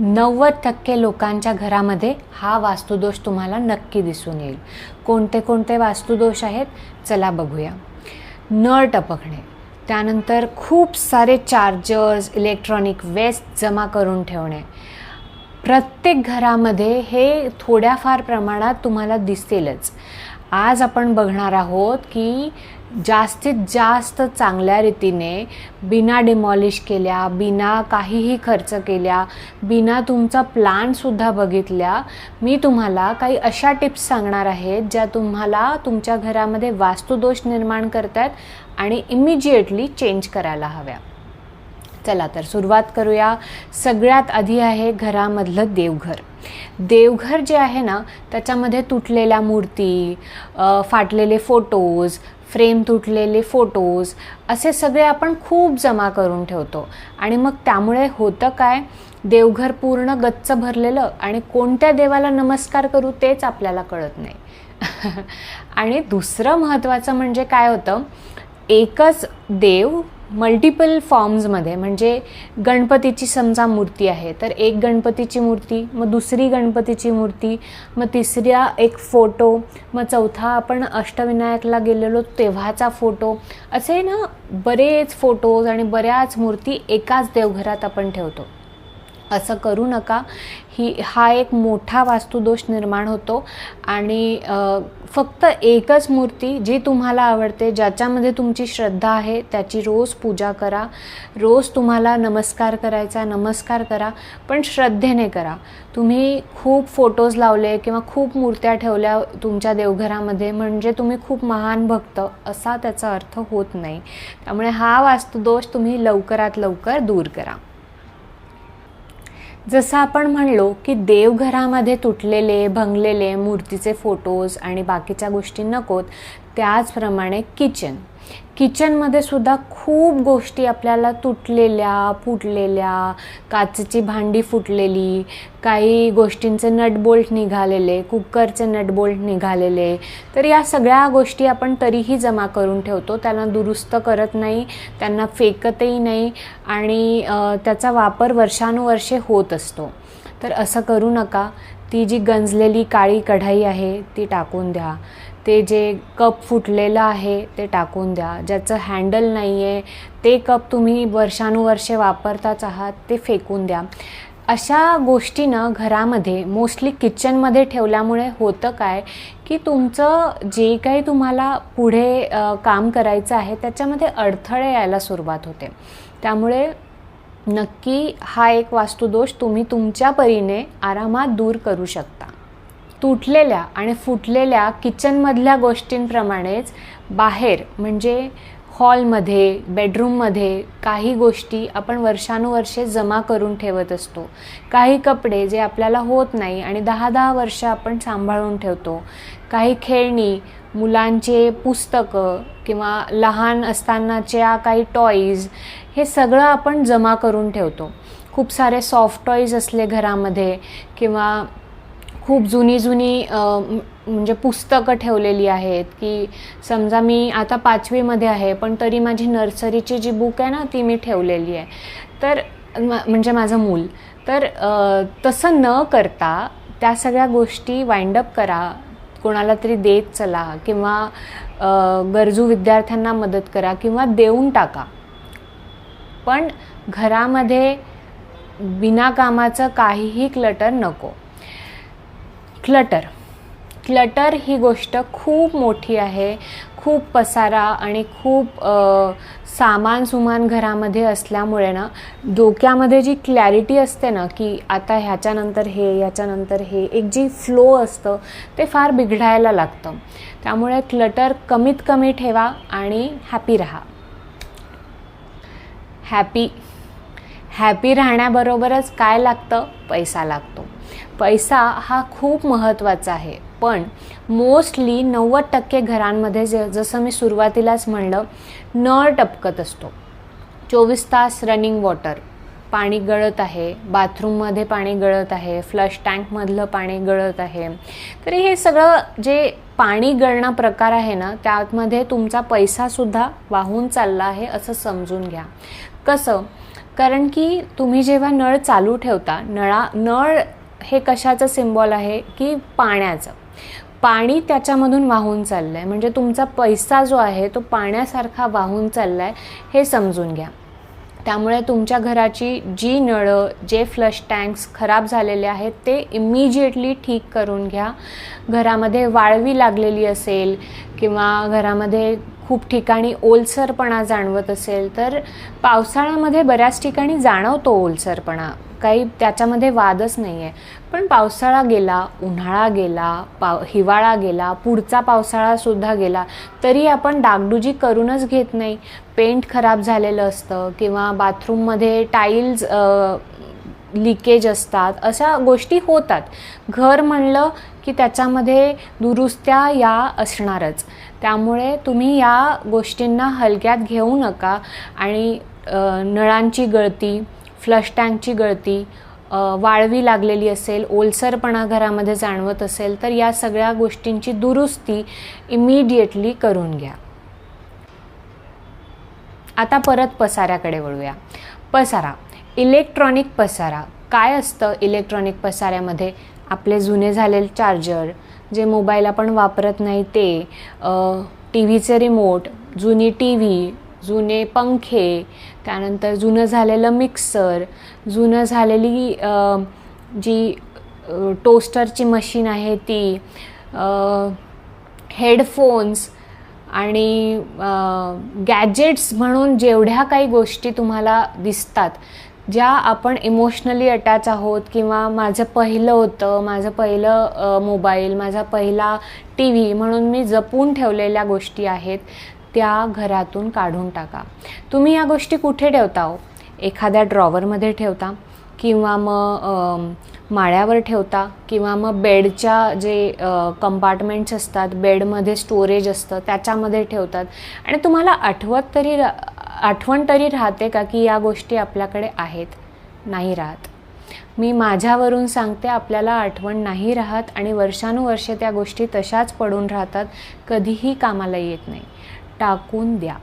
90% लोकांच्या घरामध्ये हा वास्तुदोष तुम्हाला नक्की दिसून येईल. कोणते कोणते वास्तुदोष आहेत चला बघूया. नळ टपकणे, त्यानंतर खूप सारे चार्जर्स, इलेक्ट्रॉनिक वेस्ट जमा करून ठेवणे. प्रत्येक घरामध्ये हे थोड्याफार प्रमाणात तुम्हाला दिसेलच. आज आपण बघणार आहोत की जास्तीत जास्त चांगल्या रीतीने बिना डिमॉलिश केल्या, बिना काहीही खर्च केल्या, बिना तुमचा प्लॅनसुद्धा बघितल्या मी तुम्हाला काही अशा टिप्स सांगणार आहेत ज्या तुम्हाला तुमच्या घरामध्ये वास्तुदोष निर्माण करतात आणि इमिजिएटली चेंज करायला हव्या. चला तर सुरुवात करूया. सगळ्यात आधी आहे घरामधलं देवघर. देवघर जे आहे ना त्याच्यामध्ये तुटलेल्या मूर्ती, फाटलेले फोटोज, फ्रेम तुटलेले फोटोज असे सगळे आपण खूप जमा करून ठेवतो आणि मग त्यामुळे होतं काय, देवघर पूर्ण गच्च भरलेलं आणि कोणत्या देवाला नमस्कार करू तेच आपल्याला कळत नाही. आणि दुसरं महत्त्वाचं म्हणजे काय होतं, एकच देव मल्टिपल फॉर्म्समध्ये, म्हणजे गणपतीची समजा मूर्ती आहे तर एक गणपतीची मूर्ती, मग दुसरी गणपतीची मूर्ती, मग तिसऱ्या एक फोटो, मग चौथा आपण अष्टविनायकला गेलेलो तेव्हाचा फोटो, असे ना बरेच फोटोज आणि बऱ्याच मूर्ती एकाच देवघरात आपण ठेवतो. असं करू नका. हा एक मोठा वास्तुदोष निर्माण होतो. आणि फक्त एकच मूर्ती जी तुम्हाला आवडते, ज्याच्यामध्ये तुमची श्रद्धा आहे त्याची रोज पूजा करा. रोज तुम्हाला नमस्कार करायचा, नमस्कार करा, पण श्रद्धेने करा. तुम्ही खूप फोटोज लावले किंवा खूप मूर्त्या ठेवल्या तुमच्या देवघरामध्ये म्हणजे तुम्ही खूप महान भक्त असा त्याचा अर्थ होत नाही. त्यामुळे हा वास्तुदोष तुम्ही लवकरात लवकर दूर करा. जसं आपण म्हणलो की देवघरामध्ये तुटलेले, भंगलेले मूर्तीचे फोटोज आणि बाकीच्या गोष्टी नकोत, त्याचप्रमाणे किचनमध्ये सुद्धा खूप गोष्टी आपल्याला तुटलेल्या, फुटलेल्या, काचेची भांडी फुटलेली, काही गोष्टींचे नटबोल्ट निघालेले, कुकरचे नटबोल्ट निघालेले, तर या सगळ्या गोष्टी आपण तरीही जमा करून ठेवतो. त्यांना दुरुस्त करत नाही, त्यांना फेकतही नाही आणि त्याचा वापर वर्षानुवर्षे होत असतो. तर असं करू नका. ती जी गंजलेली काळी कढाई आहे ती टाकून द्या. ते जे कप फुटलेलं आहे ते टाकून द्या. ज्याचं हँडल नाही आहे ते कप तुम्ही वर्षानुवर्षे वापरताच आहात ते फेकून द्या. अशा गोष्टी ना घरामध्ये मोस्टली किचनमध्ये ठेवल्यामुळे होतं काय की तुमचं जे काही तुम्हाला पुढे काम करायचं आहे त्याच्यामध्ये अडथळे यायला सुरुवात होते. त्यामुळे नक्की हा एक वास्तुदोष तुम्ही तुमच्या परीने आरामात दूर करू शकता. तुटलेल्या आणि फुटलेल्या किचनमधल्या गोष्टींप्रमाणेच बाहेर म्हणजे हॉलमध्ये, बेडरूममध्ये काही गोष्टी आपण वर्षानुवर्षे जमा करून ठेवत असतो. काही कपडे जे आपल्याला होत नाही आणि 10-10 वर्ष आपण सांभाळून ठेवतो. काही खेळणी, मुलांचे पुस्तकं किंवा लहान असतानाच्या काही टॉईज, हे सगळं आपण जमा करून ठेवतो. खूप सारे सॉफ्ट टॉईज असले घरामध्ये किंवा खूप जुनी म्हणजे पुस्तकं ठेवलेली आहेत की समजा मी आता 5वीमध्ये आहे पण तरी माझी नर्सरीची जी बुक आहे ना ती मी ठेवलेली आहे, तर म्हणजे माझं मूल, तर तसं न करता त्या सगळ्या गोष्टी वाइंडअप करा, कोणाला तरी देत चला किंवा गरजू विद्यार्थ्यांना मदत करा किंवा देऊन टाका. पण घरामध्ये बिनाकामाचं काहीही क्लटर नको. क्लटर ही गोष्ट खूप मोठी आहे. खूप पसारा आणि खूप सामान घरामध्ये असल्यामुळे ना डोक्यामध्ये जी क्लॅरिटी असते ना की आता ह्याच्यानंतर हे, ह्याच्यानंतर हे, एक जी फ्लो असतं ते फार बिघडायला लागतं. त्यामुळे क्लटर कमीत कमी ठेवा आणि हॅपी राहा. हॅपी राहण्याबरोबरच काय लागतं, पैसा लागतो. पैसा हा खूप महत्त्वाचा आहे. पण मोस्टली 90% घरांमध्ये जसं मी सुरुवातीलाच म्हणलं, नळ टपकत असतो. 24 तास रनिंग वॉटर, पाणी गळत आहे, बाथरूममध्ये पाणी गळत आहे, फ्लश टँकमधलं पाणी गळत आहे. तर हे सगळं जे पाणी गळणं प्रकार आहे ना त्यामध्ये तुमचा पैसासुद्धा वाहून चालला आहे असं समजून घ्या. कसं, कारण की तुम्ही जेव्हा नळ चालू ठेवता, नळ हे कशाचं सिम्बॉल आहे की पाण्याचं. पाणी त्याच्यामधून वाहून चाललं आहे, म्हणजे तुमचा पैसा जो आहे तो पाण्यासारखा वाहून चालला आहे हे समजून घ्या. त्यामुळे तुमच्या घराची जी नळं, जे फ्लश टँक्स खराब झालेले आहेत ते इमिजिएटली ठीक करून घ्या. घरामध्ये वाळवी लागलेली असेल किंवा घरामध्ये खूप ठिकाणी ओलसरपणा जाणवत असेल तर पावसाळ्यामध्ये बऱ्याच ठिकाणी जाणवतो ओलसरपणा, काही त्याच्यामध्ये वादच नाही आहे. पण पावसाळा गेला, उन्हाळा गेला, हिवाळा गेला, पुढचा पावसाळासुद्धा गेला तरी आपण डागडुजी करूनच घेत नाही. पेंट खराब झालेलं असतं किंवा बाथरूममध्ये टाईल्स लिकेज असतात, अशा गोष्टी होतात. घर म्हणलं की त्याच्यामध्ये दुरुस्त्या या असणारच. त्यामुळे तुम्ही या गोष्टींना हलक्यात घेऊ नका आणि नळांची गळती, फ्लश टँकची गळती, वाळवी लागलेली असेल, ओलसरपणा घरामध्ये जाणवत असेल तर या सगळ्या गोष्टींची दुरुस्ती इमिडिएटली करून घ्या. आता परत पसाऱ्याकडे वळूया. पसारा, इलेक्ट्रॉनिक पसारा. काय असतं इलेक्ट्रॉनिक पसाऱ्यामध्ये? आपले जुने झालेले चार्जर, जे मोबाईल आपण वापरत नाही ते, टी व्हीचे रिमोट, जुनी टी व्ही, जुने पंखे, त्यानंतर जुनं झालेलं मिक्सर, जुनं झालेली जी टोस्टरची मशीन आहे ती, हेडफोन्स आणि गॅजेट्स म्हणून जेवढ्या काही गोष्टी तुम्हाला दिसतात ज्या आपण इमोशनली अटॅच आहोत किंवा माझं पहिलं होतं, माझं पहिलं मोबाईल, माझा पहिला टी व्ही म्हणून मी जपून ठेवलेल्या गोष्टी आहेत, त्या घरातून काढून टाका. तुम्ही या गोष्टी कुठे ठेवता हो? एखाद्या ड्रॉवरमध्ये ठेवता किंवा मग माळ्यावर ठेवता किंवा मग बेडच्या जे कंपार्टमेंट्स असतात, बेडमध्ये स्टोरेज असतं त्याच्यामध्ये ठेवतात. आणि तुम्हाला आठवण तरी राहते का की या गोष्टी आपल्याकडे आहेत? नाही राहत. मी माझ्यावरून सांगते, आपल्याला आठवण नाही राहत आणि वर्षानुवर्षे त्या गोष्टी तशाच पडून राहतात, कधीही कामाला येत नाही. टाकून द्या.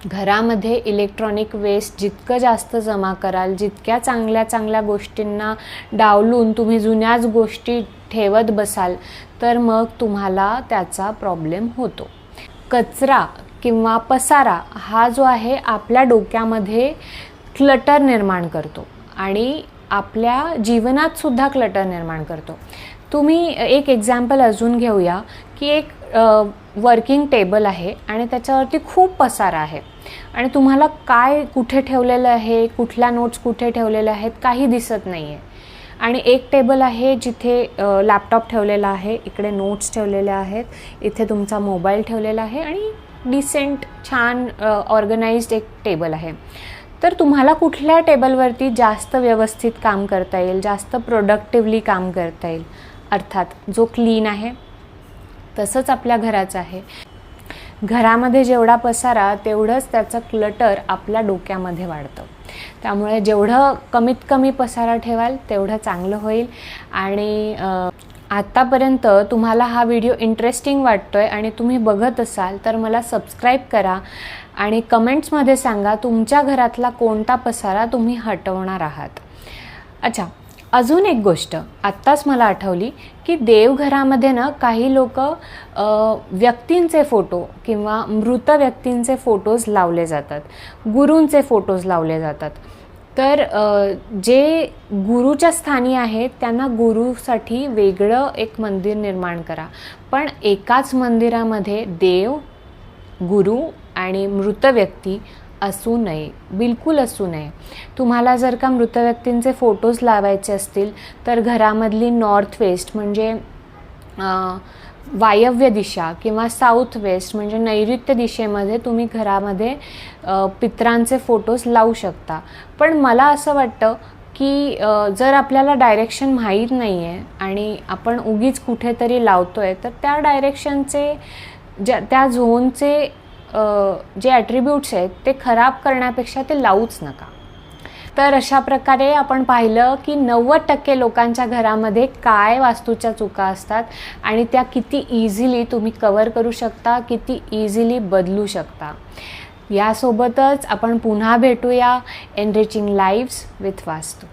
घरामध्ये इलेक्ट्रॉनिक वेस्ट जितकं जास्त जमा कराल, जितक्या चांगल्या चांगल्या गोष्टींना डावलून तुम्ही जुन्याच गोष्टी ठेवत बसाल तर मग तुम्हाला त्याचा प्रॉब्लेम होतो. कचरा किंवा पसारा हा जो आहे आपल्या डोक्यामध्ये क्लटर निर्माण करतो आणि आपल्या जीवनात सुद्धा क्लटर निर्माण करतो. तुम्ही एक एक्झाम्पल अजून घेऊया की एक वर्किंग टेबल आहे आणि त्याच्यावरती खूप पसारा आहे आणि तुम्हाला काय कुठे ठेवलेलं आहे, कुठल्या नोट्स कुठे ठेवलेल्या आहेत काही दिसत नाही आहे. आणि एक टेबल आहे जिथे लॅपटॉप ठेवलेला आहे, इकडे नोट्स ठेवलेल्या आहेत, इथे तुमचा मोबाईल ठेवलेला आहे आणि डिसेंट छान ऑर्गनाइज्ड एक टेबल आहे. तर तुम्हाला कुठल्या टेबलवरती जास्त व्यवस्थित काम करता येईल, जास्त प्रोडक्टिवली काम करता येईल? अर्थात जो क्लीन आहे. तसंच आपल्या घराचं आहे. घरामध्ये जेवढा पसारा तेवढंच त्याचं क्लटर आपल्या डोक्यामध्ये वाढतं. त्यामुळे जेवढं कमीत कमी पसारा ठेवाल तेवढं चांगलं होईल. आणि आत्तापर्यंत तुम्हाला हा व्हिडिओ इंटरेस्टिंग वाटतोय आणि तुम्ही बघत असाल तर मला सबस्क्राईब करा आणि कमेंट्समध्ये सांगा तुमच्या घरातला कोणता पसारा तुम्ही हटवणार आहात. अच्छा, अजून एक गोष्ट आत्ताच मला आठवली की देवघरामध्ये ना काही लोक व्यक्तींचे फोटो किंवा मृत व्यक्तींचे फोटोज लावले जातात, गुरूंचे फोटोज लावले जातात. तर जे गुरुच्या स्थानी आहेत त्यांना गुरुसाठी वेगळं एक मंदिर निर्माण करा. पण एकाच मंदिरामध्ये देव, गुरु आणि मृत व्यक्ती असू नये, बिलकुल असू नये. तुम्हाला जर का मृत व्यक्तींचे फोटोज लावायचे असतील तर घरामधली नॉर्थ वेस्ट म्हणजे वायव्य दिशा किंवा साऊथ वेस्ट म्हणजे नैऋत्य दिशेमध्ये तुम्ही घरामध्ये पितरांचे फोटोज लावू शकता. पण मला असं वाटतं की जर आपल्याला डायरेक्शन माहीत नाही आहे आणि आपण उगीच कुठेतरी लावतो आहे तर त्या डायरेक्शनचे त्या झोनचे जे ॲट्रिब्यूट्स आहेत ते खराब करण्यापेक्षा ते लावूच नका. तर अशा प्रकारे आपण पाहिलं की 90% लोकांच्या घरामध्ये काय वास्तूच्या चुका असतात आणि त्या किती इझिली तुम्ही कवर करू शकता, किती इझिली बदलू शकता. यासोबतच आपण पुन्हा भेटूया एनरिचिंग लाईव्स विथ वास्तू.